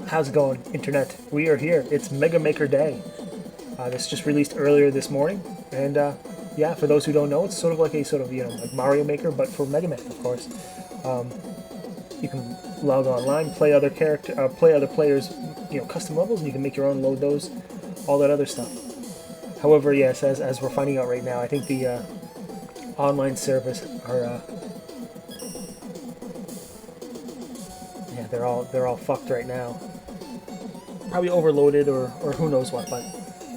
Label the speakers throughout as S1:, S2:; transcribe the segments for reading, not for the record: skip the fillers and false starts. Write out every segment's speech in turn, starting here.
S1: How's it going, Internet? We are here. It's Mega Maker Day. This just released earlier this morning, and yeah, for those who don't know, it's sort of like a sort of like Mario Maker, but for Mega Man, of course. Um, you can log online, play other play other players, custom levels, and you can make your own, load those, all that other stuff. However, yes, as we're finding out right now, I think the online servers are yeah, they're all fucked right now. Probably overloaded or who knows what, but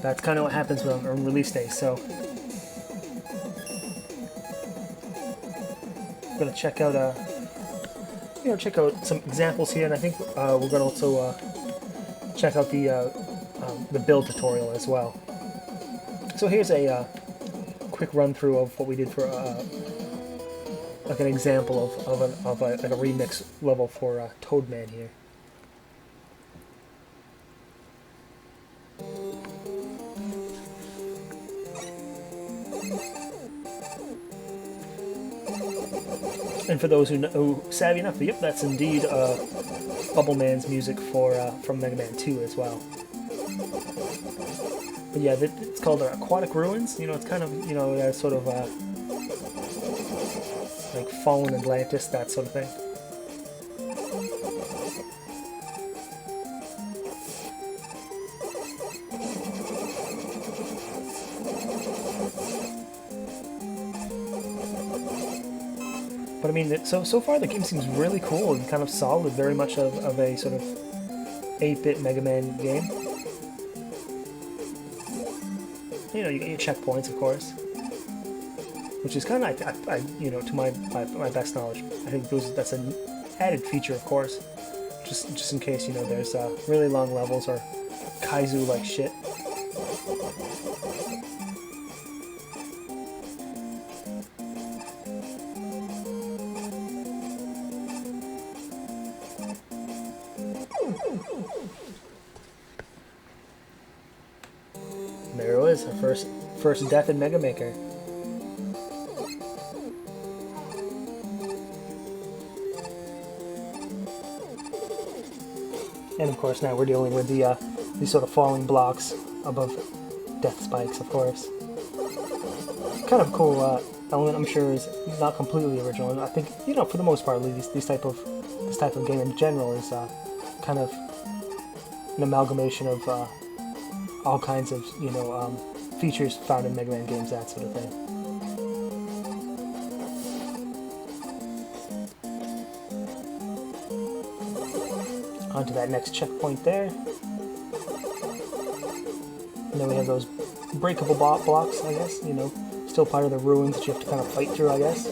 S1: that's kind of what happens on release day. So I'm gonna check out check out some examples here, and I think we're gonna also check out the build tutorial as well. So here's a quick run through of what we did for like an example of like a remix level for Toadman here. And for those who savvy enough, yep, that's indeed Bubble Man's music for from Mega Man 2 as well. But yeah, it's called Aquatic Ruins. It's kind of sort of like Fallen Atlantis, that sort of thing. But I mean, so far the game seems really cool and kind of solid, very much of a sort of 8-bit Mega Man game. You get your checkpoints, of course, which is kind of, to my best knowledge, I think that's an added feature, of course, just in case there's really long levels or Kaizu-like shit. There it was, our first death in Mega Maker. And of course now we're dealing with these sort of falling blocks above death spikes, of course. Kind of cool element, I'm sure, is not completely original. I think for the most part, this type of game in general is kind of an amalgamation of all kinds of features found in Mega Man games, that sort of thing. On to that next checkpoint there. And then we have those breakable blocks, I guess, still part of the ruins that you have to kind of fight through, I guess.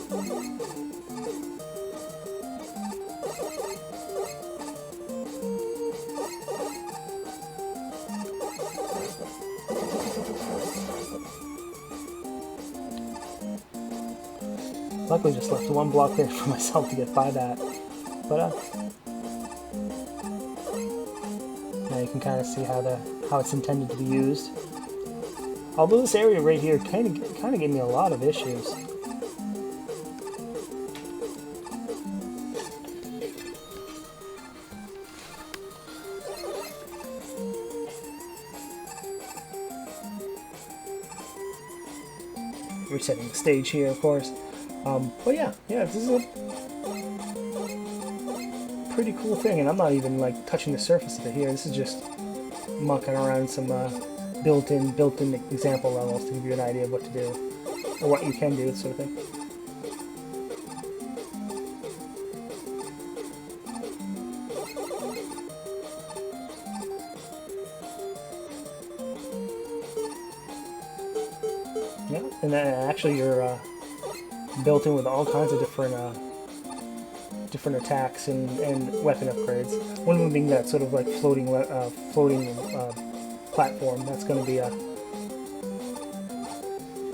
S1: Luckily just left one block there for myself to get by that. But now you can kind of see how it's intended to be used. Although this area right here kind of gave me a lot of issues. Resetting the stage here, of course. But yeah, this is a pretty cool thing, and I'm not even like touching the surface of it here. This is just mucking around some built-in example levels to give you an idea of what to do or what you can do, sort of thing. Yeah, and then actually you're built in with all kinds of different attacks and weapon upgrades. One of them being that sort of like floating platform. That's going to be an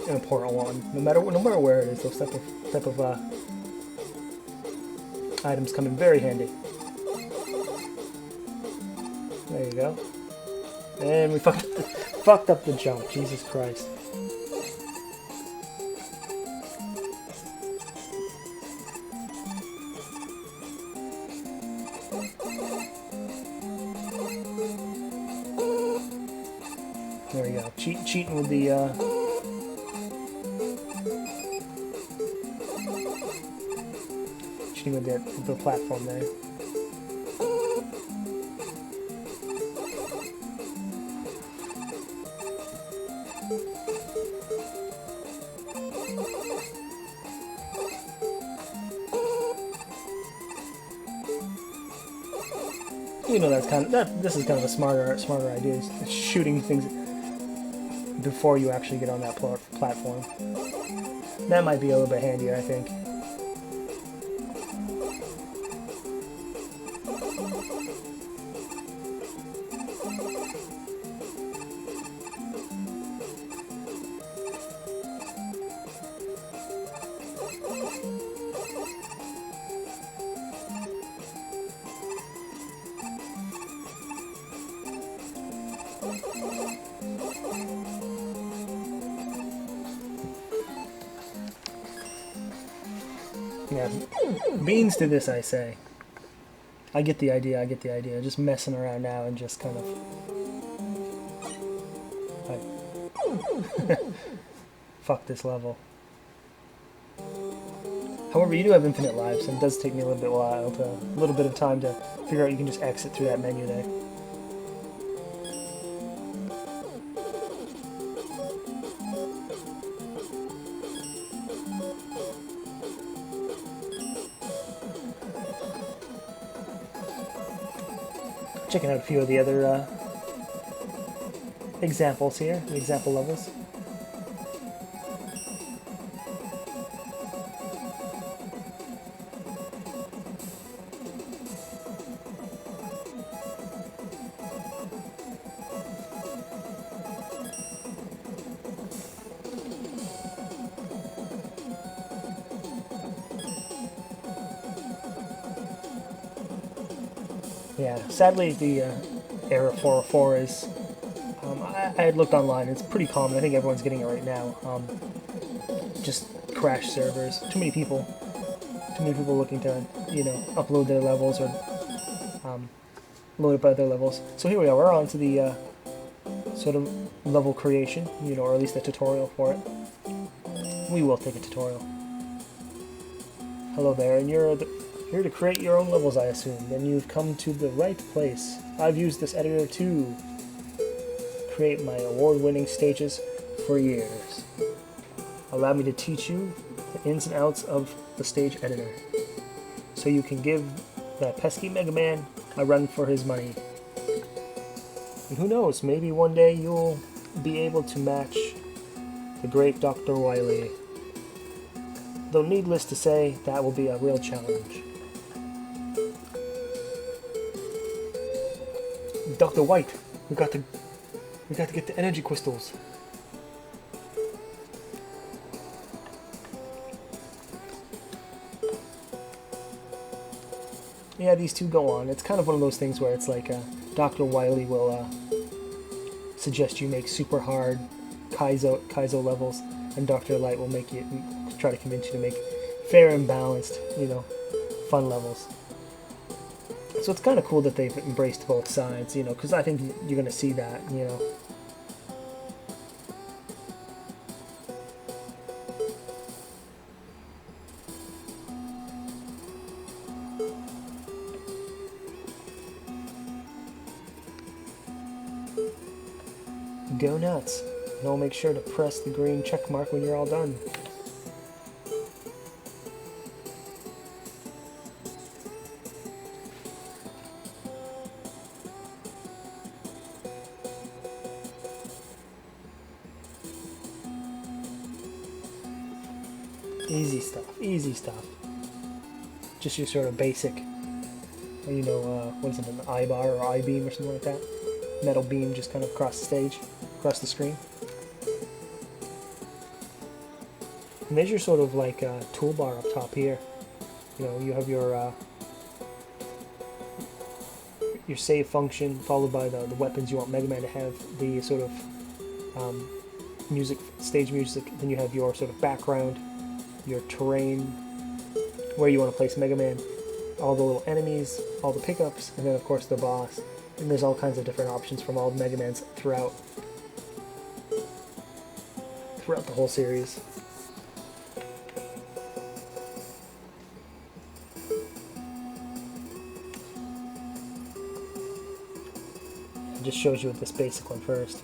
S1: important one. No matter where it is, those type of items come in very handy. There you go. And we fucked up the jump. Jesus Christ. There we go. Cheating with the cheating with the platform there. You know, this is kind of a smarter idea. It's shooting things before you actually get on that platform. That might be a little bit handier, I think. Yeah, beans to this, I say. I get the idea, Just messing around now and just kind of... fuck this level. However, you do have infinite lives, and it does take me a little bit of time to figure out you can just exit through that menu there. Checking out a few of the other examples here, the example levels. Yeah, sadly the error 404 is, I had looked online, it's pretty common, I think everyone's getting it right now, just crash servers, too many people looking to, you know, upload their levels or load up other levels. So here we are, we're on to the sort of level creation, you know, or at least a tutorial for it. We will take a tutorial. Hello there, and you're here to create your own levels, I assume. Then you've come to the right place. I've used this editor to create my award-winning stages for years. Allow me to teach you the ins and outs of the stage editor, so you can give that pesky Mega Man a run for his money. And who knows, maybe one day you'll be able to match the great Dr. Wily. Though needless to say, that will be a real challenge. Dr. White, we got to get the energy crystals. Yeah, these two go on. It's kind of one of those things where it's like Dr. Wily will suggest you make super hard Kaizo levels, and Dr. Light will make you try to convince you to make fair and balanced, you know, fun levels. So it's kind of cool that they've embraced both sides, you know, because I think you're going to see that, you know. Go nuts. And I'll make sure to press the green check mark when you're all done. Easy stuff. Just your sort of basic, you know, what is it, an I-bar or I-beam or something like that? Metal beam just kind of across the stage, across the screen. And there's your sort of like toolbar up top here. You know, you have your save function followed by the weapons you want Mega Man to have, the sort of stage music, then you have your sort of background, your terrain, where you want to place Mega Man, all the little enemies, all the pickups, and then of course the boss. And there's all kinds of different options from all the Mega Mans throughout. throughout the whole series. It just shows you with this basic one first.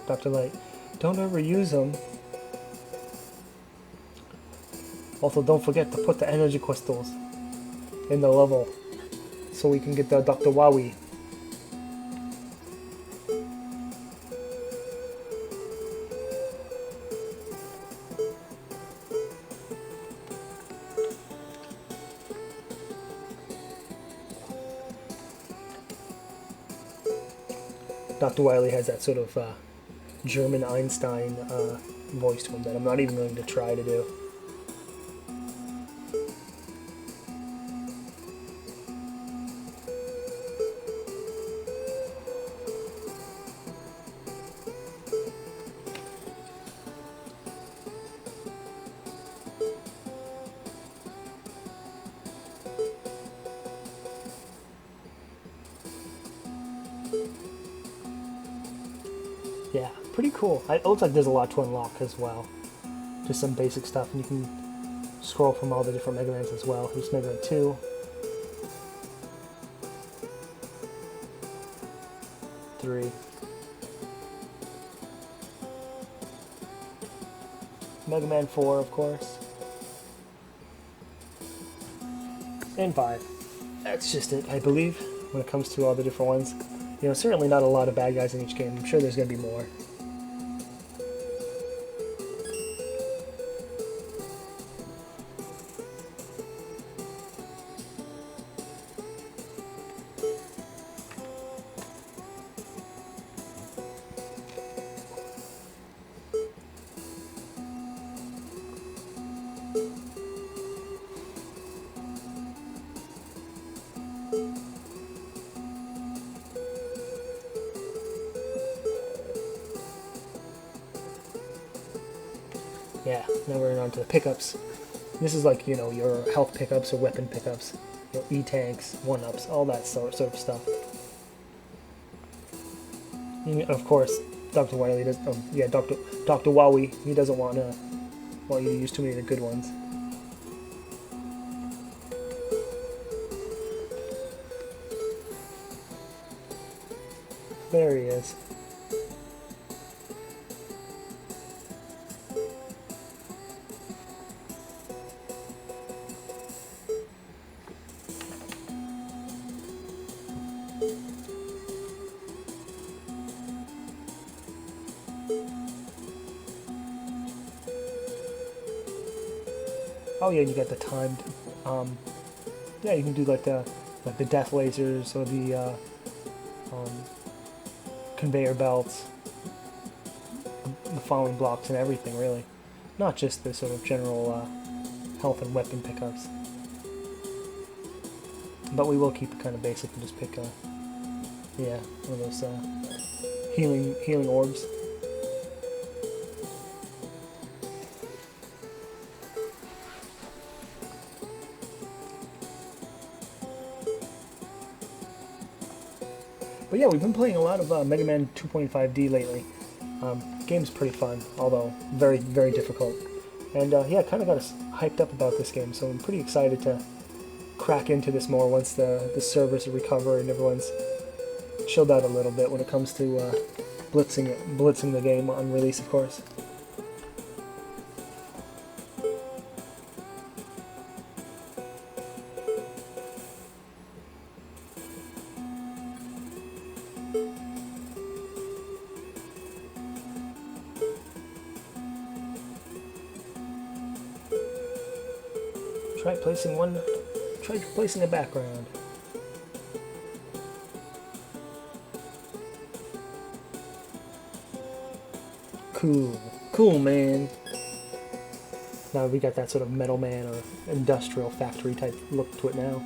S1: Dr. Light, don't overuse them. Also, don't forget to put the energy crystals in the level so we can get the Dr. Wowie. Dr. Wily has that sort of German Einstein voice to him that I'm not even going to try to do. Yeah, pretty cool. It looks like there's a lot to unlock as well. Just some basic stuff, and you can scroll from all the different Mega Mans as well. Here's Mega Man 2. 3. Mega Man 4, of course. And 5. That's just it, I believe, when it comes to all the different ones. You know, certainly not a lot of bad guys in each game. I'm sure there's going to be more. Yeah, now we're on to the pickups. This is like, you know, your health pickups or weapon pickups, your E-tanks, 1-ups, all that sort of stuff. And of course, Dr. Wily does. Yeah, Dr. Wowie. He doesn't want you to use too many of the good ones. There he is. Oh yeah, you got the timed. Yeah, you can do like the death lasers or the conveyor belts, the falling blocks, and everything really. Not just the sort of general health and weapon pickups. But we will keep it kind of basic and just pick yeah, one of those healing orbs. But yeah, we've been playing a lot of Mega Man 2.5D lately. Game's pretty fun, although very, very difficult. And yeah, kind of got us hyped up about this game, so I'm pretty excited to crack into this more once the servers recover and everyone's chilled out a little bit when it comes to blitzing the game on release, of course. Try placing a background. Cool, man. Now we got that sort of Metal Man or industrial factory type look to it now.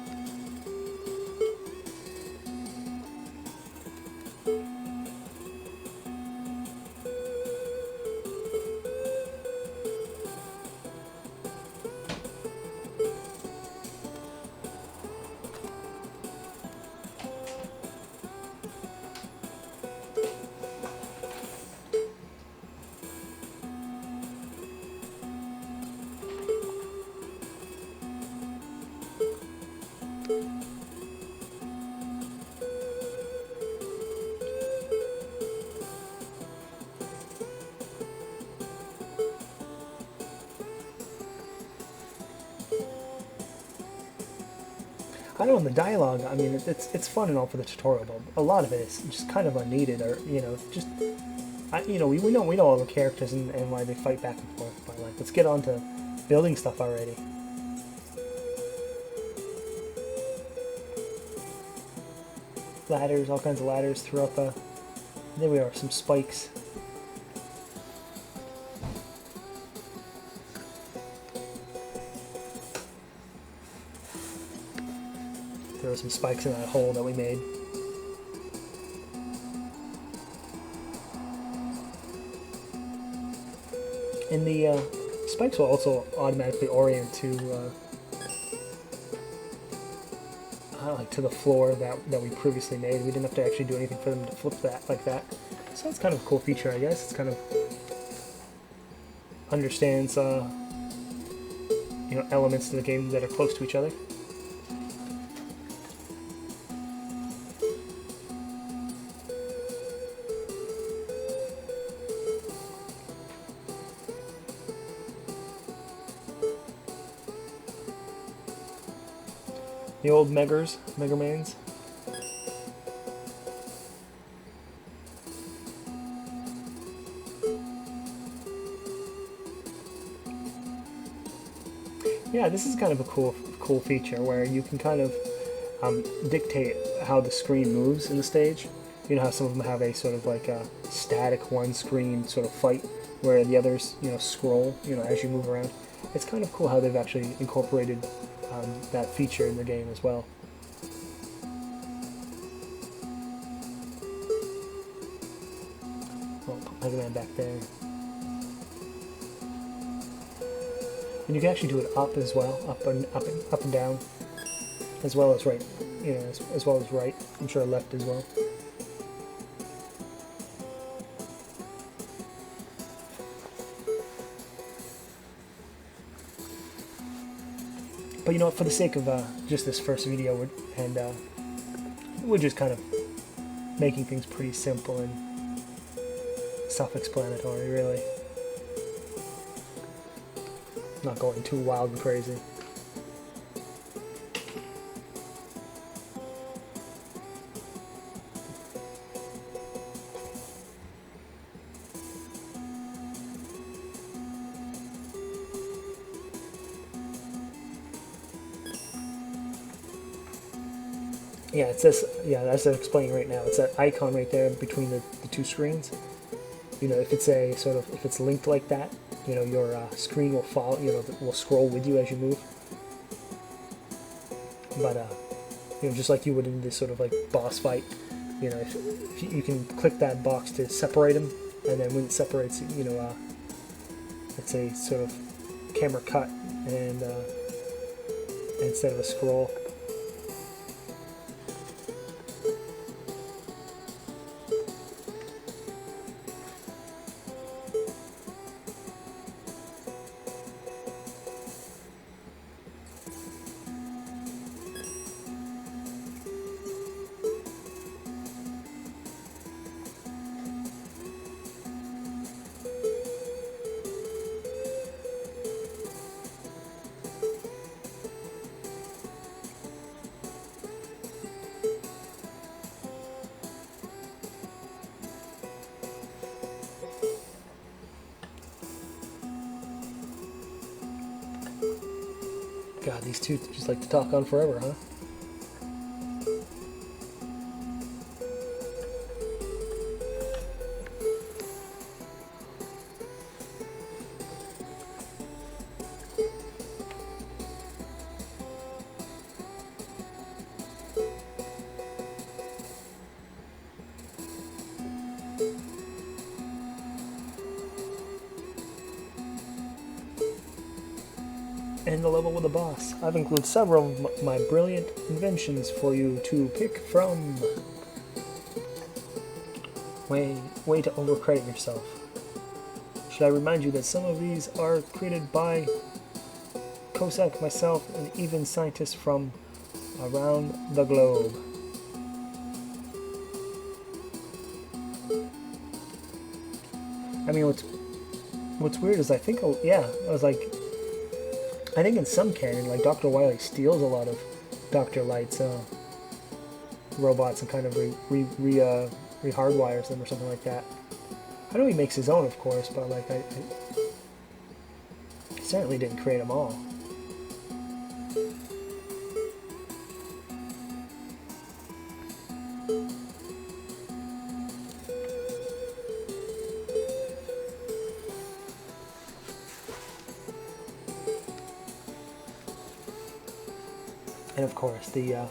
S1: I don't know, the dialogue, I mean, it's fun and all for the tutorial, but a lot of it is just kind of unneeded, or, you know, just, we know all the characters and why they fight back and forth, but, like, let's get on to building stuff already. Ladders, all kinds of ladders throughout the, there we are, some spikes. There were some spikes in that hole that we made. And the spikes will also automatically orient to like to the floor that we previously made. We didn't have to actually do anything for them to flip that like that. So that's kind of a cool feature, I guess. It's kind of understands you know, elements to the game that are close to each other. The old Megamans. Yeah, this is kind of a cool feature where you can kind of dictate how the screen moves in the stage. You know how some of them have a sort of like a static one screen sort of fight, where the others, you know, scroll, you know, as you move around. It's kind of cool how they've actually incorporated that feature in the game as well. I'll put Mega Man back there. And you can actually do it up as well, up and down, as well as right, you know, as well as right. I'm sure left as well. But you know, for the sake of just this first video, we're just kind of making things pretty simple and self-explanatory, really. Not going too wild and crazy. Yeah, it says, yeah, as I'm explaining right now, it's that icon right there between the two screens. You know, if it's a sort of, if it's linked like that, you know, your screen will follow, you know, will scroll with you as you move. But, you know, just like you would in this sort of like boss fight, you know, if you can click that box to separate them, and then when it separates, you know, it's a sort of camera cut, and instead of a scroll. God, these two just like to talk on forever, huh? And the level with the boss. I've included several of my brilliant inventions for you to pick from. Way to overcredit yourself. Should I remind you that some of these are created by Cossack, myself, and even scientists from around the globe. I mean, what's weird is I think, yeah, I was like, I think in some canon, like Dr. Wily steals a lot of Dr. Light's robots and kind of re-hardwires them or something like that. I know he makes his own, of course, but like I certainly didn't create them all. And of course, it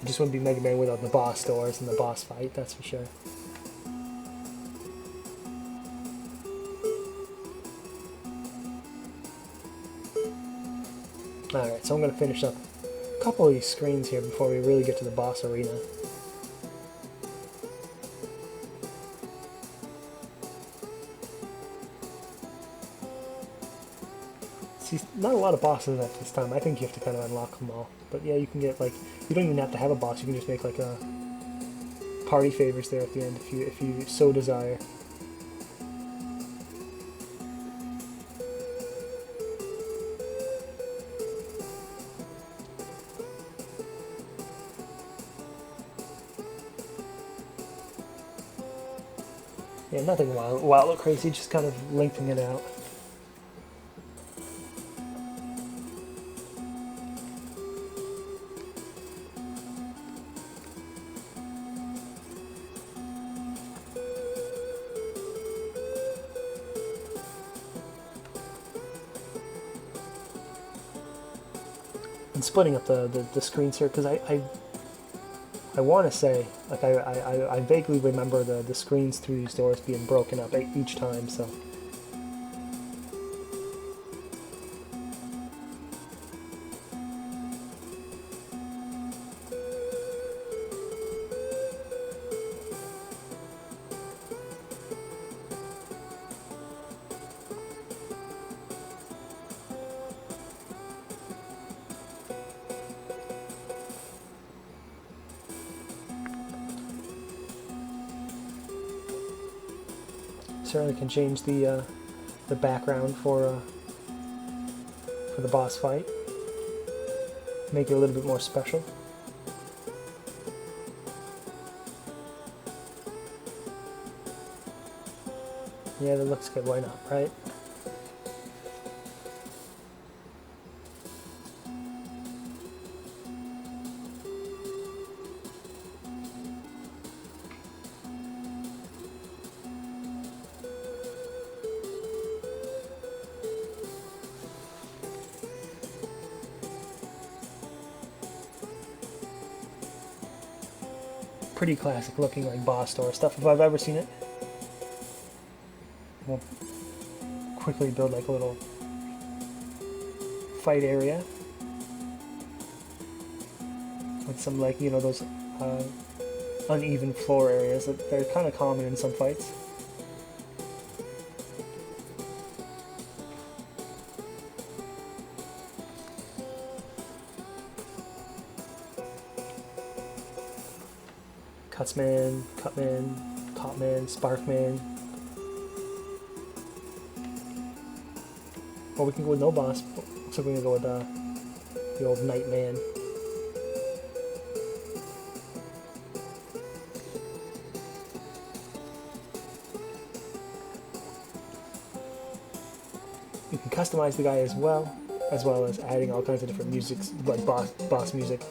S1: just wouldn't be Mega Man without the boss doors and the boss fight, that's for sure. Alright, so I'm going to finish up a couple of these screens here before we really get to the boss arena. See, not a lot of bosses at this time. I think you have to kind of unlock them all. But yeah, you can get, like, you don't even have to have a boss. You can just make, like, a party favors there at the end if you so desire. Yeah, nothing wild or crazy, just kind of lengthening it out. And splitting up the screens here, because I want to say, like, I vaguely remember the screens through these doors being broken up each time, so. Certainly can change the background for the boss fight, make it a little bit more special. Yeah, that looks good. Why not, right? Pretty classic looking, like, boss door stuff if I've ever seen it. We'll quickly build like a little fight area with some, like, you know, those uneven floor areas that they're kind of common in some fights. Cutsman, Cutman, Copman, Sparkman. Or we can go with no boss. Looks like we're gonna go with the old Nightman. You can customize the guy as well as adding all kinds of different musics, like boss music.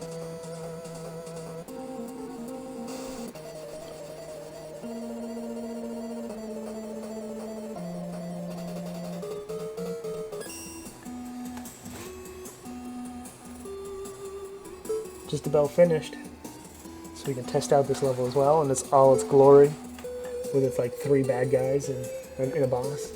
S1: Just about finished, so we can test out this level as well, and it's all its glory, with its like 3 bad guys and a boss.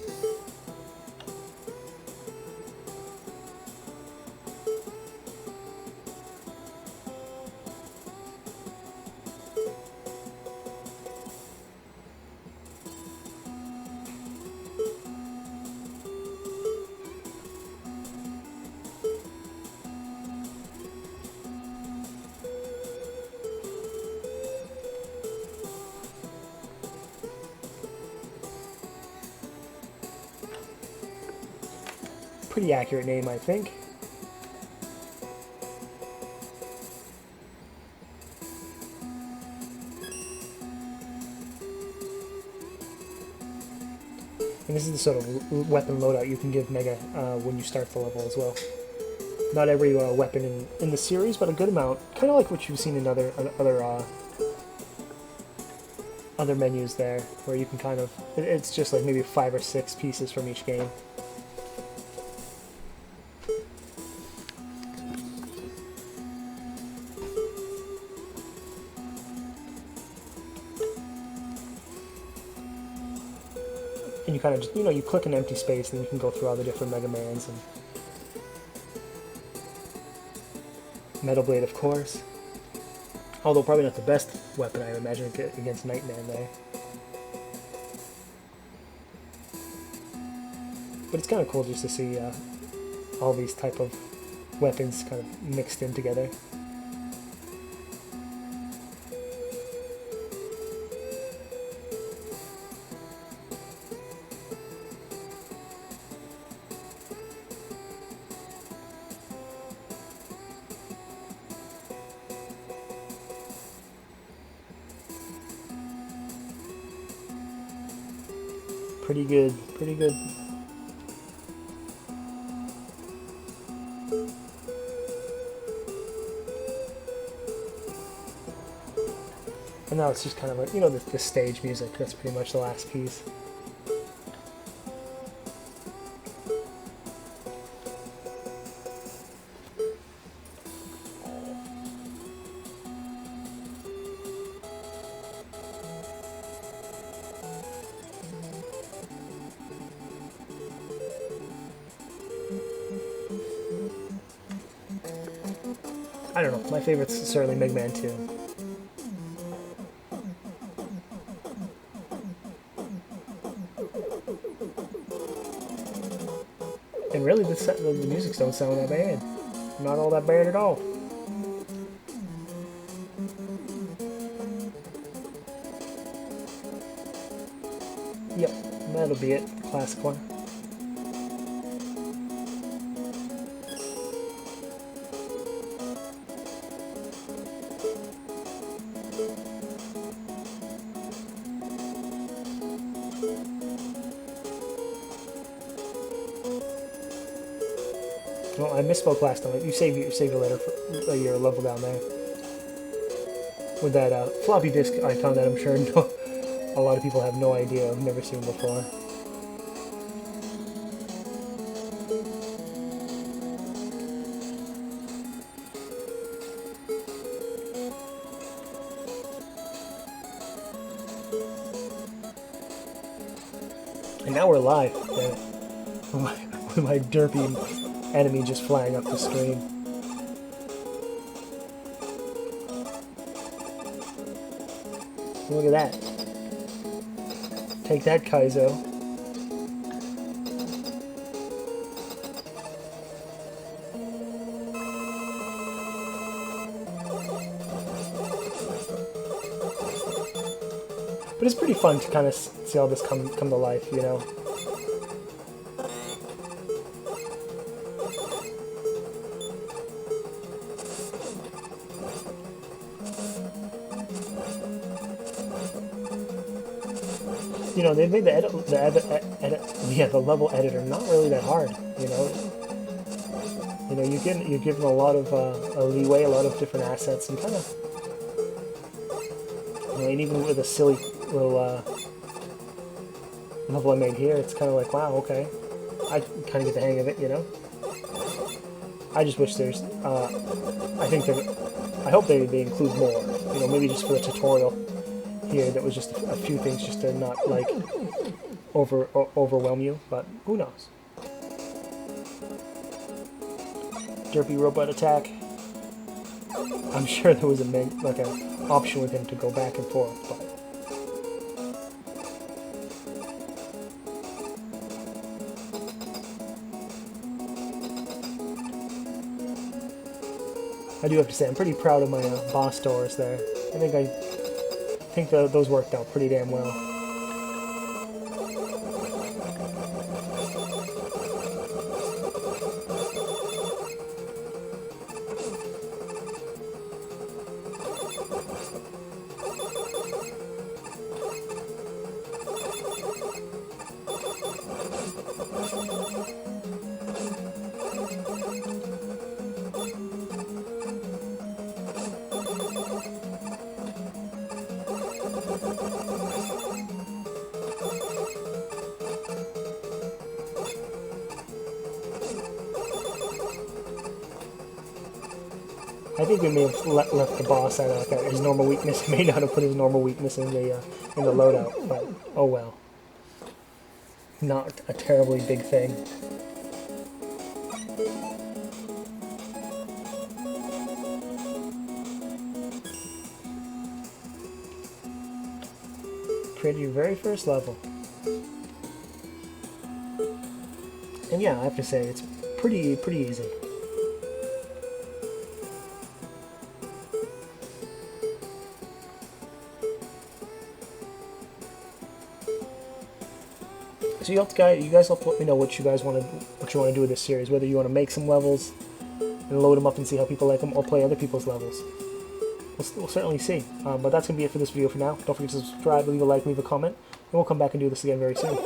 S1: Pretty accurate name, I think. And this is the sort of weapon loadout you can give Mega when you start the level as well. Not every weapon in the series, but a good amount. Kind of like what you've seen in other menus there, where you can kind of... It's just like maybe 5 or 6 pieces from each game. And you kind of just, you click an empty space and you can go through all the different Mega Mans and Metal Blade, of course. Although probably not the best weapon, I imagine, against Nightman there. But it's kind of cool just to see all these type of weapons kind of mixed in together. Pretty good, pretty good. And now it's just kind of like, the stage music. That's pretty much the last piece. I don't know, my favorite's certainly Mega Man 2. And really, the music don't sound that bad. Not all that bad at all. Yep, that'll be it, the classic one. Oh, I misspoke last time. You saved a letter for your level down there. With that floppy disk icon that I'm sure a lot of people have no idea, I've never seen before. And now we're live. With my derpy enemy just flying up the screen. Look at that. Take that, Kaizo. But it's pretty fun to kind of see all this come to life, They made the level editor not really that hard. You're given a lot of leeway, a lot of different assets, and kind of, and even with a silly little level I made here, it's kind of like, wow, okay, I kind of get the hang of it, I just wish there's, I hope they include more, maybe just for the tutorial here, that was just a few things just to not, like, overwhelm you, but who knows. Derpy robot attack. I'm sure there was an option with him to go back and forth, but... I do have to say, I'm pretty proud of my boss doors there. I think those worked out pretty damn well. I think we may have left the boss at his normal weakness. He may not have put his normal weakness in the loadout, but oh well. Not a terribly big thing. Created your very first level. And yeah, I have to say, it's pretty easy. So you guys have to let me know what you want to do with this series. Whether you want to make some levels and load them up and see how people like them, or play other people's levels. We'll certainly see. But that's going to be it for this video for now. Don't forget to subscribe, leave a like, leave a comment, and we'll come back and do this again very soon.